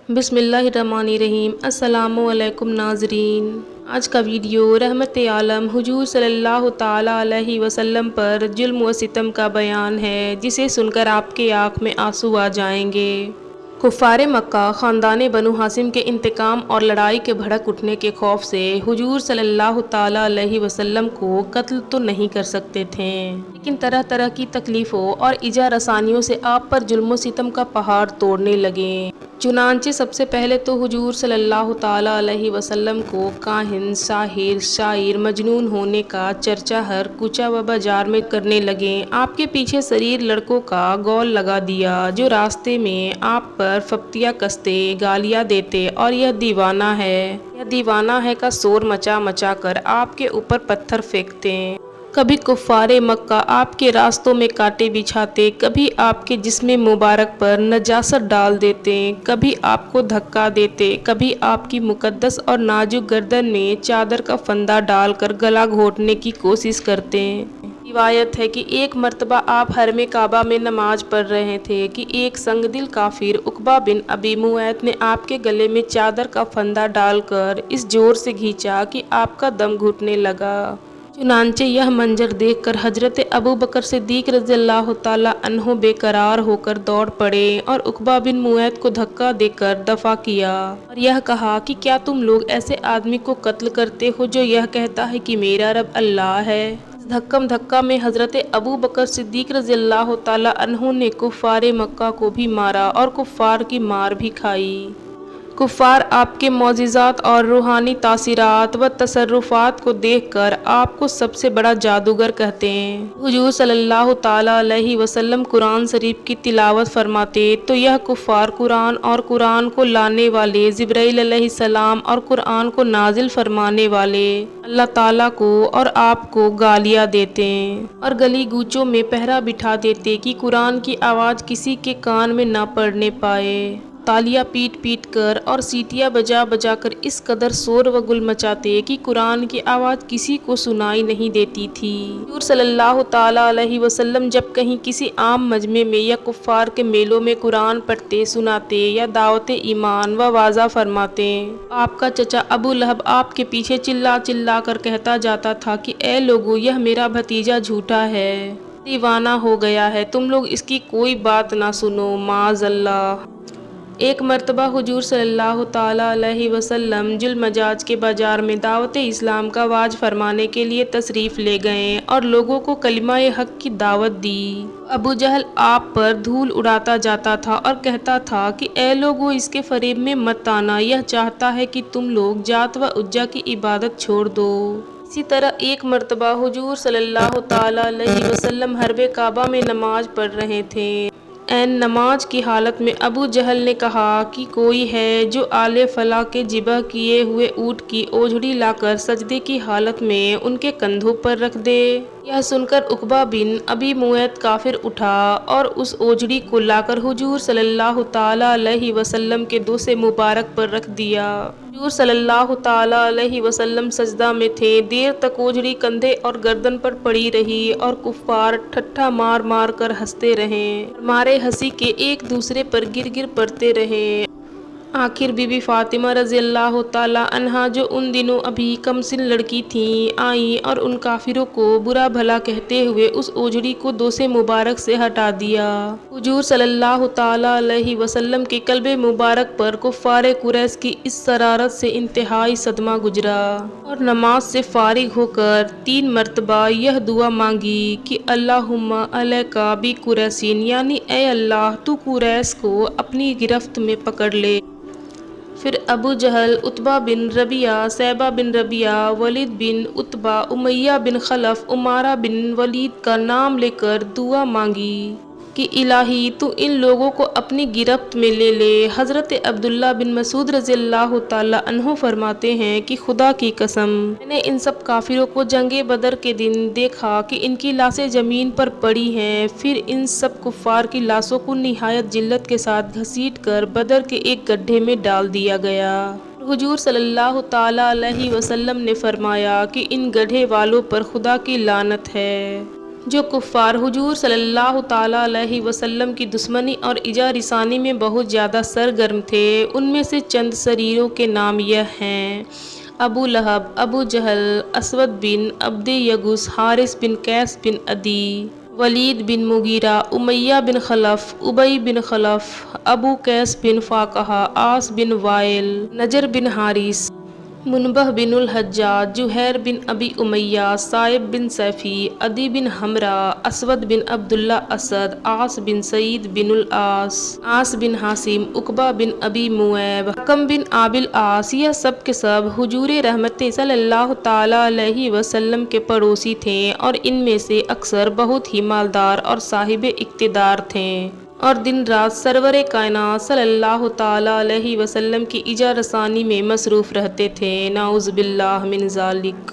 بسم اللہ الرحمن الرحیم۔ السلام علیکم ناظرین، آج کا ویڈیو رحمت عالم حضور صلی اللہ تعالیٰ علیہ وسلم پر ظلم و ستم کا بیان ہے، جسے سن کر آپ کے آنکھ میں آنسو آ جائیں گے۔ کفار مکہ خاندان بنو ہاشم کے انتقام اور لڑائی کے بھڑک اٹھنے کے خوف سے حضور صلی اللہ تعالیٰ علیہ وسلم کو قتل تو نہیں کر سکتے تھے، لیکن طرح طرح کی تکلیفوں اور ایذا رسانیوں سے آپ پر ظلم و ستم کا پہاڑ توڑنے لگے۔ چنانچہ سب سے پہلے تو حضور صلی اللہ تعالیٰ علیہ وسلم کو کاہن، ساحر، شاعر، مجنون ہونے کا چرچا ہر کوچہ و بازار میں کرنے لگے۔ آپ کے پیچھے شریر لڑکوں کا گول لگا دیا، جو راستے میں آپ پر فپتیاں کستے، گالیاں دیتے اور یہ دیوانہ ہے کا شور مچا مچا کر آپ کے اوپر پتھر پھینکتے۔ کبھی کفار مکہ آپ کے راستوں میں کانٹے بچھاتے، کبھی آپ کے جسم مبارک پر نجاست ڈال دیتے، کبھی آپ کو دھکا دیتے، کبھی آپ کی مقدس اور نازک گردن میں چادر کا پھندا ڈال کر گلا گھونٹنے کی کوشش کرتے۔ روایت ہے کہ ایک مرتبہ آپ حرم کعبہ میں نماز پڑھ رہے تھے کہ ایک سنگ دل کافر عقبہ بن ابی معیط نے آپ کے گلے میں چادر کا پھندا ڈال کر اس زور سے کھینچا کہ آپ کا دم گھٹنے لگا۔ چنانچہ یہ منظر دیکھ کر حضرت ابوبکر صدیق رضی اللہ تعالیٰ عنہ بے قرار ہو کر دوڑ پڑے اور عقبہ بن معیط کو دھکا دے کر دفع کیا اور یہ کہا کہ کیا تم لوگ ایسے آدمی کو قتل کرتے ہو جو یہ کہتا ہے کہ میرا رب اللہ ہے؟ اس دھکم دھکا میں حضرت ابوبکر صدیق رضی اللہ تعالیٰ عنہ نے کفار مکہ کو بھی مارا اور کفار کی مار بھی کھائی۔ کفار آپ کے معجزات اور روحانی تاثیرات و تصرفات کو دیکھ کر آپ کو سب سے بڑا جادوگر کہتے ہیں۔ حضور صلی اللہ تعالیٰ علیہ وسلم قرآن شریف کی تلاوت فرماتے تو یہ کفار قرآن اور قرآن کو لانے والے جبرائیل علیہ السلام اور قرآن کو نازل فرمانے والے اللہ تعالیٰ کو اور آپ کو گالیاں دیتے اور گلی گوچوں میں پہرا بٹھا دیتے کہ قرآن کی آواز کسی کے کان میں نہ پڑنے پائے۔ تالیاں پیٹ پیٹ کر اور سیٹیاں بجا بجا کر اس قدر شور و گل مچاتے کہ قرآن کی آواز کسی کو سنائی نہیں دیتی تھی۔ حضور صلی اللہ تعالیٰ علیہ وسلم جب کہیں کسی عام مجمع میں یا کفار کے میلوں میں قرآن پڑھتے، سناتے یا دعوت ایمان و واضح فرماتے، آپ کا چچا ابو لہب آپ کے پیچھے چلا چلا کر کہتا جاتا تھا کہ اے لوگو، یہ میرا بھتیجا جھوٹا ہے، دیوانہ ہو گیا ہے، تم لوگ اس کی کوئی بات نہ سنو، معاذ اللہ۔ ایک مرتبہ حضور صلی اللہ تعالیٰ علیہ وسلم ذو المجاز کے بازار میں دعوت اسلام کا واعظ فرمانے کے لیے تشریف لے گئے اور لوگوں کو کلمہ حق کی دعوت دی۔ ابو جہل آپ پر دھول اڑاتا جاتا تھا اور کہتا تھا کہ اے لوگو، اس کے فریب میں مت آنا، یہ چاہتا ہے کہ تم لوگ جات و عزا کی عبادت چھوڑ دو۔ اسی طرح ایک مرتبہ حضور صلی اللہ تعالیٰ علیہ وسلم حرم کعبہ میں نماز پڑھ رہے تھے۔ عین نماز کی حالت میں ابو جہل نے کہا کہ کوئی ہے جو آل فلاح کے ذبح کیے ہوئے اونٹ کی اوجھڑی لا کر سجدے کی حالت میں ان کے کندھوں پر رکھ دے۔ یہ سن کر عقبہ بن ابی معیط کافر اٹھا اور اس اوجھڑی کو لا کر حضور صلی اللہ تعالیٰ علیہ وسلم کے دوسے مبارک پر رکھ دیا۔ حضور صلی اللہ تعالیٰ علیہ وسلم سجدہ میں تھے، دیر تک اوجھڑی کندھے اور گردن پر پڑی رہی اور کفار ٹھٹھا مار مار کر ہنستے رہے اور مارے ہنسی کے ایک دوسرے پر گر گر پڑتے رہے۔ آخر بی بی فاطمہ رضی اللہ تعالیٰ عنہا، جو ان دنوں ابھی کم سن لڑکی تھیں، آئیں اور ان کافروں کو برا بھلا کہتے ہوئے اس اوجھڑی کو دوسے مبارک سے ہٹا دیا۔ حضور صلی اللہ تعالیٰ علیہ وسلم کے قلب مبارک پر کفار قریش کی اس شرارت سے انتہائی صدمہ گزرا اور نماز سے فارغ ہو کر 3 مرتبہ یہ دعا مانگی کہ اللہم علیک بقریش، یعنی اے اللہ، تو قریش کو اپنی گرفت میں پکڑ لے۔ پھر ابو جہل، عتبہ بن ربیعہ، شیبہ بن ربیعہ، ولید بن عتبہ، امیہ بن خلف، عمارہ بن ولید کا نام لے کر دعا مانگی کہ الہی تو ان لوگوں کو اپنی گرفت میں لے لے۔ حضرت عبداللہ بن مسعود رضی اللہ تعالیٰ عنہ فرماتے ہیں کہ خدا کی قسم، میں نے ان سب کافروں کو جنگ بدر کے دن دیکھا کہ ان کی لاشیں زمین پر پڑی ہیں، پھر ان سب کفار کی لاشوں کو نہایت ذلت کے ساتھ گھسیٹ کر بدر کے ایک گڈھے میں ڈال دیا گیا۔ حضور صلی اللہ تعالیٰ علیہ وسلم نے فرمایا کہ ان گدھے والوں پر خدا کی لعنت ہے۔ جو کفار حضور صلی اللہ تعالیٰ علیہ وسلم کی دشمنی اور ایذا رسانی میں بہت زیادہ سرگرم تھے، ان میں سے چند شریروں کے نام یہ ہیں: ابو لہب، ابو جہل، اسود بن عبد یغوث، حارث بن قیس بن عدی، ولید بن مغیرہ، امیہ بن خلف، ابی بن خلف، ابو قیس بن فاقہ، عاص بن وائل، نجر بن حارث، منبہ بن الحجاج، جوہیر بن ابی امیہ، صائب بن سیفی، عدی بن حمرہ، اسود بن عبداللہ اسد، عاص بن سعید بن العاص، عاص بن حاسم، عقبہ بن ابی معیب، حکم بن ابی العاص، یہ سب کے سب حضور رحمت صلی اللہ تعالیٰ علیہ وسلم کے پڑوسی تھے، اور ان میں سے اکثر بہت ہی مالدار اور صاحب اقتدار تھے، اور دن رات سرور کائنات صلی اللہ تعالیٰ علیہ وسلم کی ایذا رسانی میں مصروف رہتے تھے۔ نعوذ باللہ من ذالک۔